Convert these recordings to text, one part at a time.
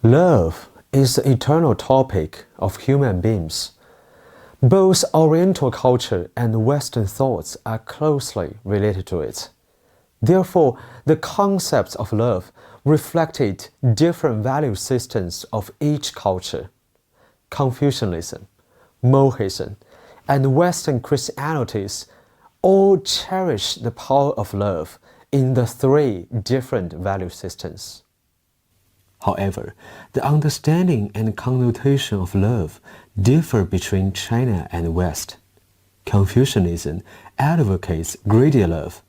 Love is the eternal topic of human beings. Both Oriental culture and Western thoughts are closely related to it. Therefore, the concepts of love reflected different value systems of each culture. Confucianism, Mohism, and Western Christianities all cherish the power of love in the three different value systems. However, the understanding and connotation of love differ between China and West. Confucianism advocates greedy love,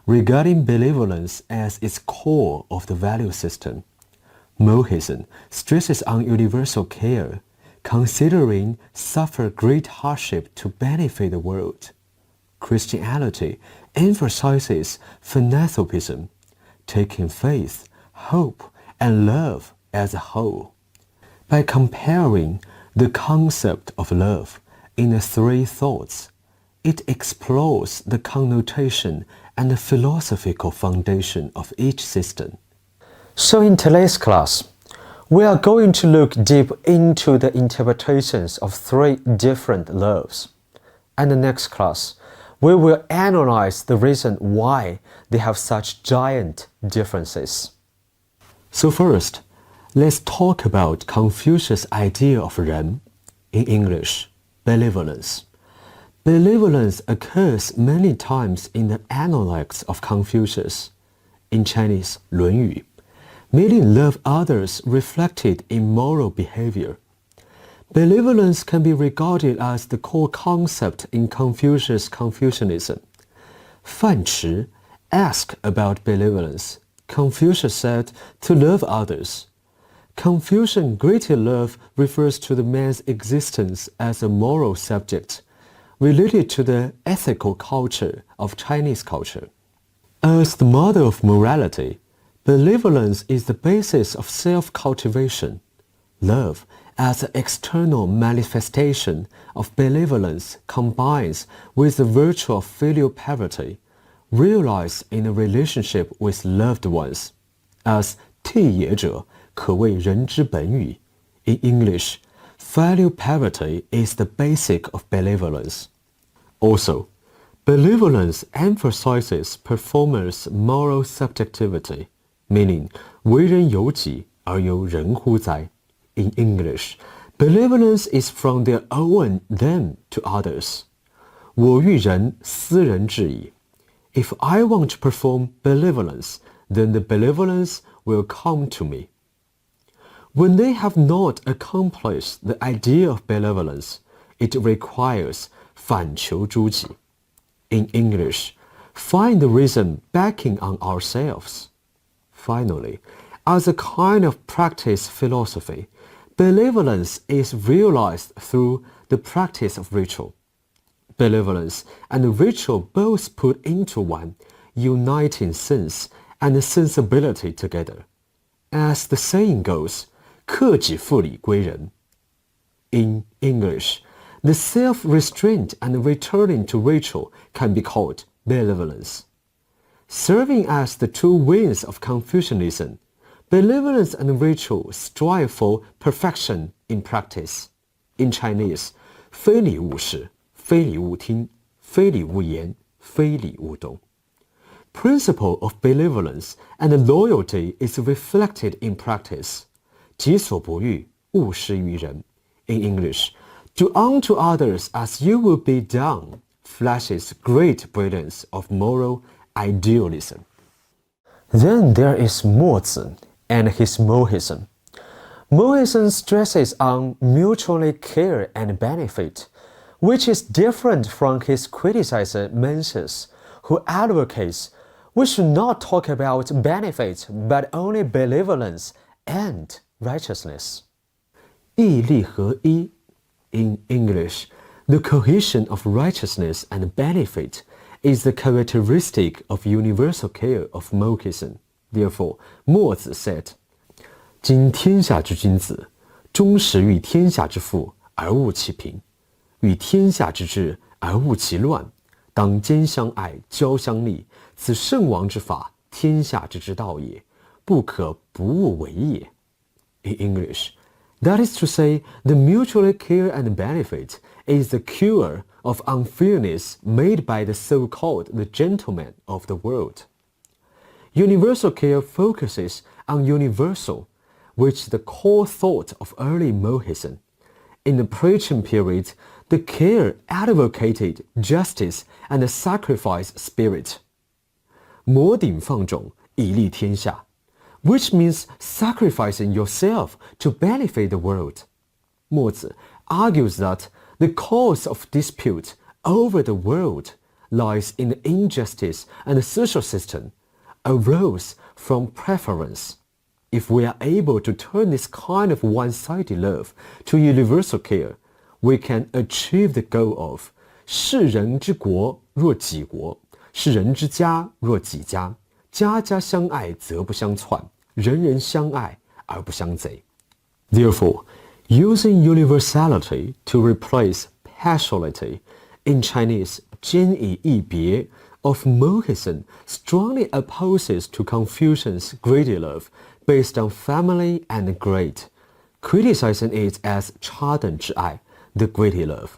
regarding benevolence as its core of the value system. Mohism stresses on universal care, considering suffer great hardship to benefit the world. Christianity emphasizes philanthropism, taking faith, hope, and love as a whole. By comparing the concept of love in the three thoughts, it explores the connotation and the philosophical foundation of each system. So in today's class, we are going to look deep into the interpretations of three different loves. And the next class, we will analyze the reason why they have such giant differences. So first, let's talk about Confucius' idea of ren, in English, benevolence. Benevolence occurs many times in the Analects of Confucius, in Chinese, 论语, meaning love others reflected in moral behavior. Benevolence can be regarded as the core concept in Confucius' Confucianism. Fan Chi asked about benevolence. Confucius said to love others. Confucian greater love refers to the man's existence as a moral subject, related to the ethical culture of Chinese culture. As the model of morality, benevolence is the basis of self-cultivation. Love, as an external manifestation of benevolence, combines with the virtue of filial piety, realized in a relationship with loved ones, as 悌也者可谓人之本与. In English, filial piety is the basic of benevolence. Also, benevolence emphasizes performers' moral subjectivity, meaning 为人由己而由人乎哉. In English, benevolence is from their own them to others. 我欲人斯人至矣. If I want to perform benevolence, then the benevolence will come to me. When they have not accomplished the idea of benevolence, it requires 反求诸己. In English, find the reason backing on ourselves. Finally, as a kind of practice philosophy, benevolence is realized through the practice of ritual. Benevolence and ritual both put into one, uniting sense and sensibility together. As the saying goes, 克己复礼归人. In English, the self-restraint and returning to ritual can be called benevolence. Serving as the two wings of Confucianism, benevolence and ritual strive for perfection in practice. In Chinese, 非礼勿视, 非礼勿听, 非礼勿言, 非礼勿动. Principle of benevolence and loyalty is reflected in practice. 己所不欲，勿施于人. In English, do unto others as you will be done, flashes great brilliance of moral idealism. Then there is Mozi and his Mohism. Mohism stresses on mutually care and benefit, which is different from his predecessor Mencius, who advocates we should not talk about benefit but only benevolence and righteousness. 义利合一. In English, the cohesion of righteousness and benefit is the characteristic of universal care of Mohism. Therefore, Mozi said, 今天下之君子，忠实于天下之富而务其贫，与天下之治而务其乱，当兼相爱，交相利，此圣王之法，天下之之道也，不可不务为也. in English. That is to say, the mutual care and benefit is the cure of unfairness made by the so-called the gentlemen of the world. Universal care focuses on universal, which is the core thought of early Mohism. In the preaching period, the care advocated justice and the sacrifice spirit. 摩顶放踵，以利天下, which means sacrificing yourself to benefit the world. 墨子 argues that the cause of dispute over the world lies in the injustice and the social system arose from preference. If we are able to turn this kind of one-sided love to universal care, we can achieve the goal of 世人之国若己国，世人之家若己家，家家相爱则不相篡，人人相爱而不相贼. Therefore, using universality to replace partiality, in Chinese, 兼以异别 of Mohism strongly opposes to Confucian's greedy love based on family and great, criticizing it as 差等之爱, the greedy love.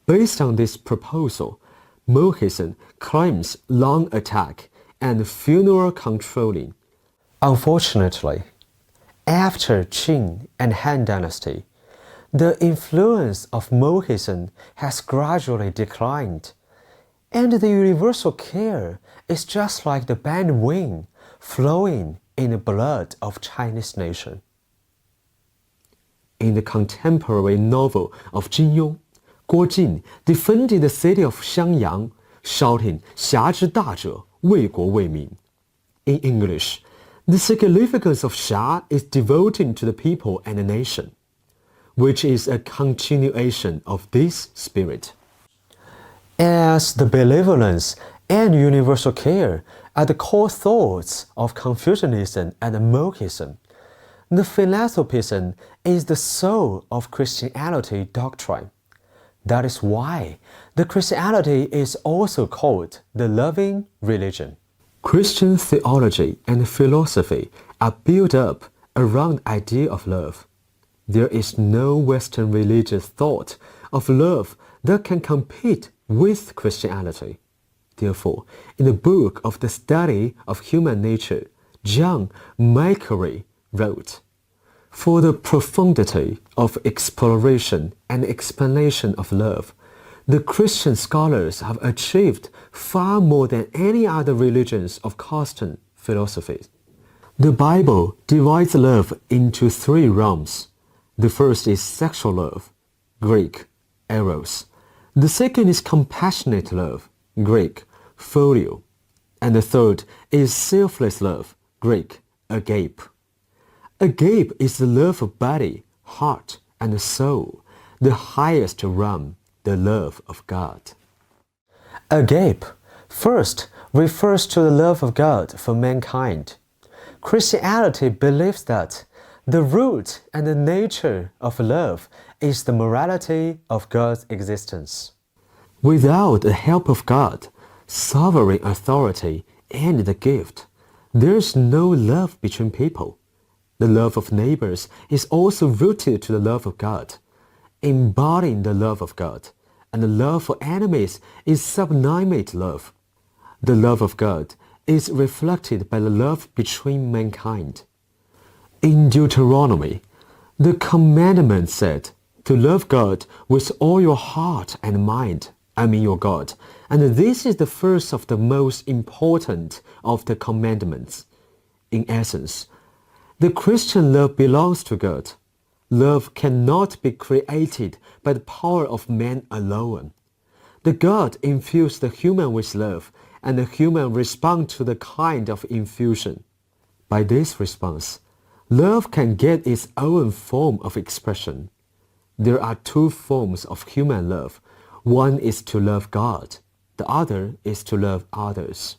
Based on this proposal, Mohism claims long attack and funeral controlling. Unfortunately, after Qing and Han Dynasty, the influence of Mohism has gradually declined, and the universal care is just like the band wind flowing in the blood of Chinese nation. In the contemporary novel of Jin Yong, Guo Jin defended the city of Xiangyang, shouting, 侠之大者，为国为民. In English, the significance of 侠 is devoting to the people and the nation, which is a continuation of this spirit. As the benevolence and universal care are the core thoughts of Confucianism and Mohism, the philanthropism is the soul of Christianity doctrine. That is why the Christianity is also called the loving religion. Christian theology and philosophy are built up around the idea of love. There is no Western religious thought of love that can compete with Christianity. Therefore, in the book of the study of human nature, John Macquarie wrote, "For the profundity of exploration and explanation of love, the Christian scholars have achieved far more than any other religions of custom philosophies. The Bible divides love into three realms. The first is sexual love, Greek, eros. The second is compassionate love, Greek, phileo. And the third is selfless love, Greek, agape. Agape is the love of body, heart, and soul, the highest realm, the love of God." Agape, first, refers to the love of God for mankind. Christianity believes that the root and the nature of love is the morality of God's existence. Without the help of God, sovereign authority, and the gift, there is no love between people. The love of neighbors is also rooted to the love of God, embodying the love of God, and the love for enemies is sublimate love. The love of God is reflected by the love between mankind. In Deuteronomy, the commandment said to love God with all your heart and mind, I mean your God, and this is the first of the most important of the commandments. In essence, the Christian love belongs to God. Love cannot be created by the power of man alone. The God infused the human with love, and the human respond to the kind of infusion. By this response, love can get its own form of expression. There are two forms of human love. One is to love God. The other is to love others.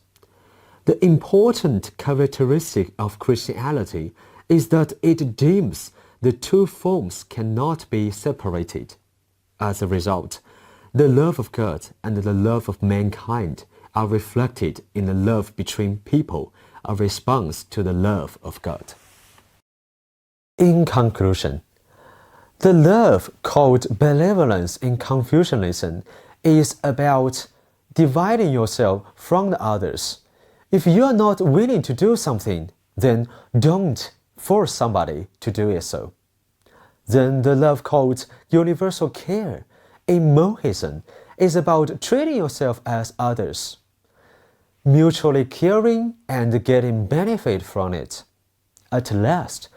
The important characteristic of Christianity is that it deems the two forms cannot be separated. As a result, the love of God and the love of mankind are reflected in the love between people, a response to the love of God. In conclusion, the love called benevolence in Confucianism is about dividing yourself from the others. If you are not willing to do something, then don't force somebody to do it so. Then the love called universal care in Mohism is about treating yourself as others, mutually caring and getting benefit from it. At last,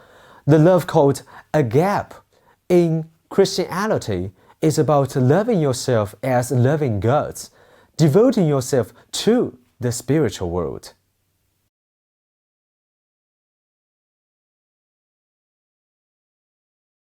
the love called agape in Christianity is about loving yourself as loving God, devoting yourself to the spiritual world.